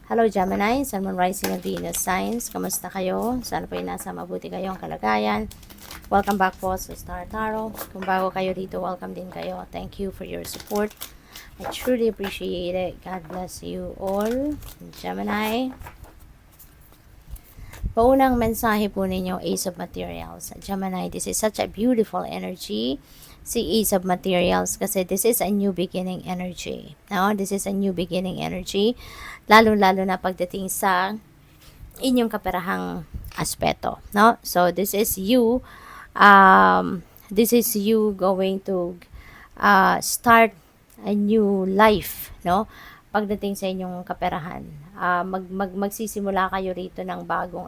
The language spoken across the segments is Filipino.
Hello Gemini, Sun, Moon, Rising and Venus Signs. Kamusta kayo? Sana po ay nasa mabuti kayong kalagayan. Welcome back po sa Star Tarot. Kung bago kayo dito, welcome din kayo. Thank you for your support. I truly appreciate it. God bless you all. Gemini. Paunang mensahe po ninyo, Ace of Materials. Gemini, this is such a beautiful energy. Si Ace of Materials kasi this is a new beginning energy. No? This is a new beginning energy. Lalo-lalo na pagdating sa inyong kaperahang aspeto. No? So, this is you going to start a new life, no? Pagdating sa inyong kaperahan, magsisimula kayo rito ng bagong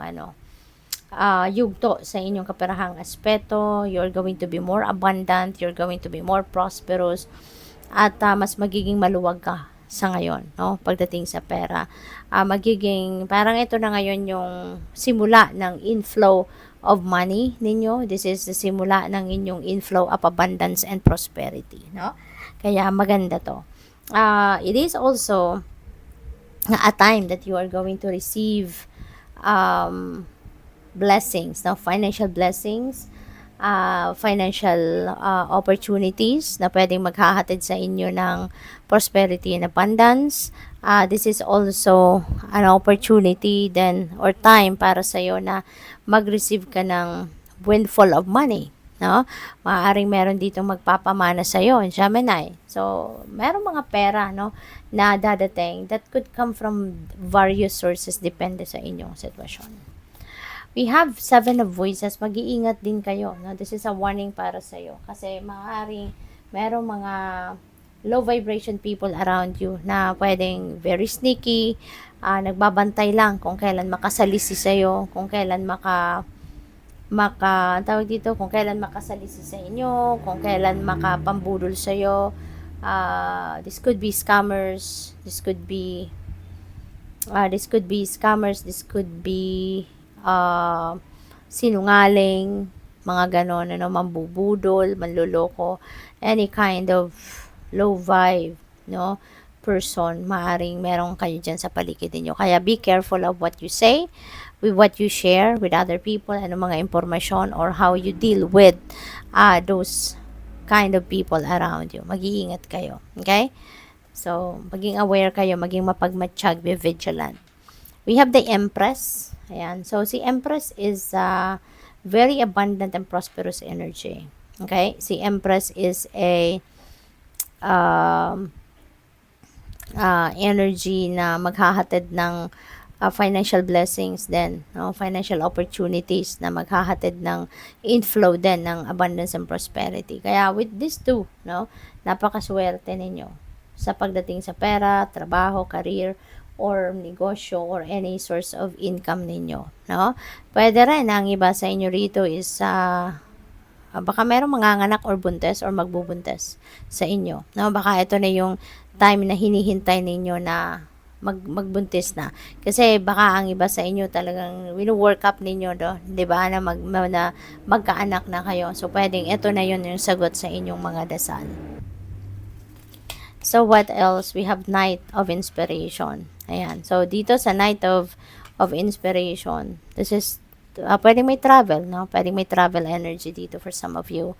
yugto sa inyong kaperahang aspeto. You're going to be more abundant, you're going to be more prosperous, at mas magiging maluwag ka sa ngayon, no? Pagdating sa pera, magiging parang ito na ngayon yung simula ng inflow of money ninyo. This is the simula ng inyong inflow of abundance and prosperity, no? Kaya maganda to. It is also a time that you are going to receive blessings, no? Financial blessings, financial opportunities na pwedeng maghahatid sa inyo ng prosperity and abundance. This is also an opportunity then or time para sa iyo na mag-receive ka ng windfall of money, no? Maaaring meron dito magpapamana sa iyo, Gemini. So, meron mga pera, no, na dadating that could come from various sources depende sa inyong sitwasyon. We have 7 of voices. Mag-iingat din kayo, no? This is a warning para sa iyo kasi maaaring merong mga low vibration people around you na pwedeng very sneaky, nagbabantay lang kung kailan makasalisi sa iyo, kung kailan tawag dito, kung kailan makasalisi sa inyo, kung kailan makapambudol sa iyo. This could be scammers, this could be scammers, this could be sinungaling, mga ganon, mambubudol, manloloko, any kind of low vibe, no, person, maaring meron kayo dyan sa paligid niyo. Kaya be careful of what you say, with what you share with other people, ano mga impormasyon, or how you deal with those kind of people around you. Mag-iingat kayo, okay? So, maging aware kayo, maging mapagmatsyag, be vigilant. We have the Empress. Ayan. So, si Empress is very abundant and prosperous energy. Okay? Si Empress is a energy na maghahatid ng financial blessings din, no? Financial opportunities na maghahatid ng inflow din ng abundance and prosperity. Kaya with these two, no, napakaswerte ninyo sa pagdating sa pera, trabaho, career, or negosyo, or any source of income ninyo, no? Pwede rin, ang iba sa inyo rito is baka merong manganganak or buntes or magbubuntes sa inyo, no? Baka ito na yung time na hinihintay ninyo na magbuntis na. Kasi baka ang iba sa inyo talagang wino-work up ninyo, do, 'di ba, na magkaanak na kayo. So pwedeng ito na yun yung sagot sa inyong mga dasal. So, what else? We have Knight of Inspiration. Ayan. So, dito sa Knight of Inspiration, this is, pwedeng may travel, no? Pwedeng may travel energy dito for some of you.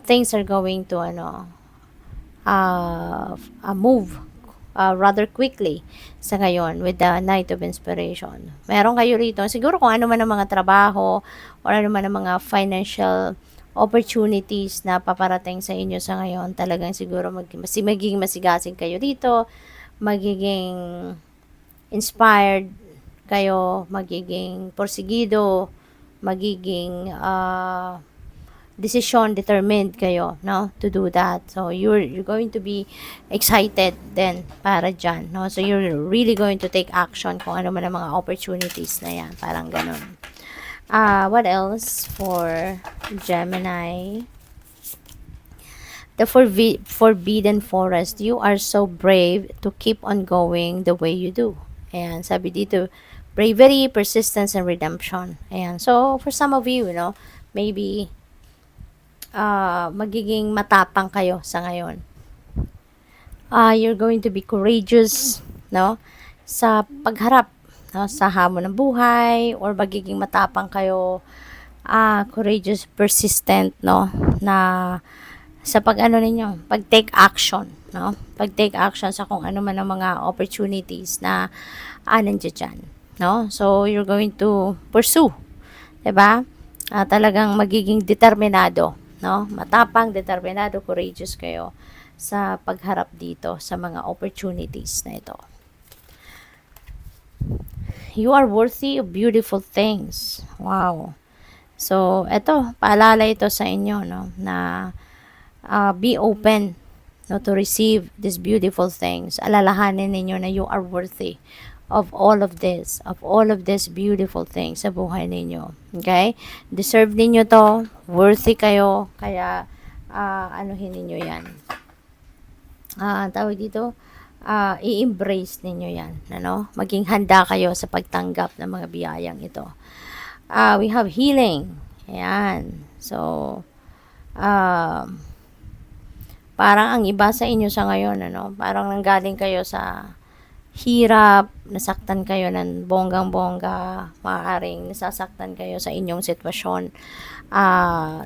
Things are going to, move rather quickly sa ngayon with the Knight of Inspiration. Meron kayo rito, siguro kung ano man ang mga trabaho or ano man ang mga financial opportunities na paparating sa inyo sa ngayon, talagang siguro magiging masigasig kayo dito, magiging inspired kayo, magiging porsigido, magiging decision determined kayo, no, to do that. So you're going to be excited then para dyan, no? So you're really going to take action kung ano man ang mga opportunities na yan, parang ganun. What else for Gemini? The Forbidden Forest. You are so brave to keep on going the way you do. Ayan, sabi dito, bravery, persistence, and redemption. Ayan, so for some of you, maybe magiging matapang kayo sa ngayon. You're going to be courageous, no? sa pagharap, no, sa hamon ng buhay, or magiging matapang kayo, courageous, persistent, no, na sa pag-ano ninyo, pag-take action, no? Pag-take action sa kung ano man ang mga opportunities na nandiyan dyan, no? So, you're going to pursue, 'di ba? Talagang magiging determinado, no? Matapang, determinado, courageous kayo sa pagharap dito sa mga opportunities na ito. You are worthy of beautiful things. Wow. So, eto, paalala ito sa inyo, no, na be open, no, to receive these beautiful things. Alalahanin ninyo na you are worthy of all of these beautiful things sa buhay ninyo. Okay? Deserve ninyo to, worthy kayo, kaya anuhin ninyo yan. Tawag dito, i-embrace ninyo yan, ano? Maging handa kayo sa pagtanggap ng mga biyayang ito. We have healing. Ayan. So, parang ang iba sa inyo sa ngayon, ano, parang nanggaling kayo sa hirap, nasaktan kayo ng bonggang-bongga, maaaring nasasaktan kayo sa inyong sitwasyon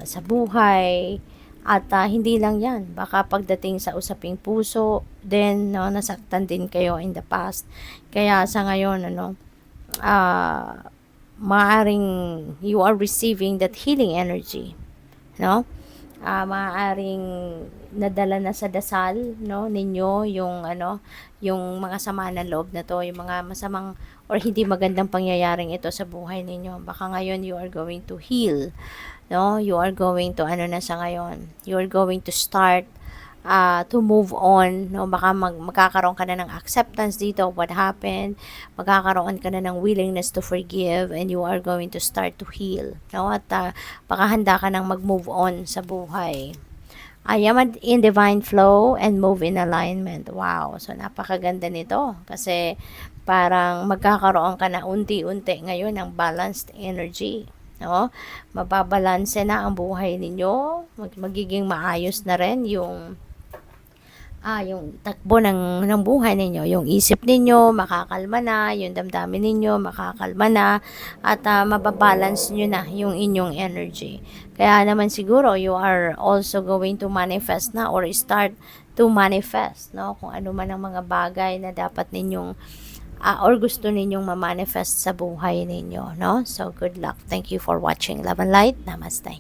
sa buhay, at hindi lang yan, baka pagdating sa usaping puso, then, no, nasaktan din kayo in the past. Kaya sa ngayon, ano, maaaring you are receiving that healing energy, no? Maaaring nadala na sa dasal, no, ninyo yung ano, yung mga sama ng loob na to, yung mga masamang or hindi magandang pangyayaring ito sa buhay ninyo. Baka ngayon you are going to heal, no? You are going to ano na sa ngayon. You are going to start to move on, no? Baka magkakaroon ka na ng acceptance dito of what happened, magkakaroon ka na ng willingness to forgive, and you are going to start to heal, no? At baka handa ka nang mag-move on sa buhay. I am in divine flow and move in alignment. Wow, so napakaganda nito kasi parang magkakaroon ka na unti-unti ngayon ng balanced energy, no? Mababalanse na ang buhay ninyo, magiging maayos na rin yung takbo ng buhay ninyo, yung isip ninyo makakalma na, yung damdamin ninyo makakalma na, at mababalance nyo na yung inyong energy. Kaya naman siguro you are also going to manifest na or start to manifest, no, kung ano man ang mga bagay na dapat ninyong or gusto ninyong ma-manifest sa buhay ninyo, no? So good luck. Thank you for watching. Love and light. Namaste.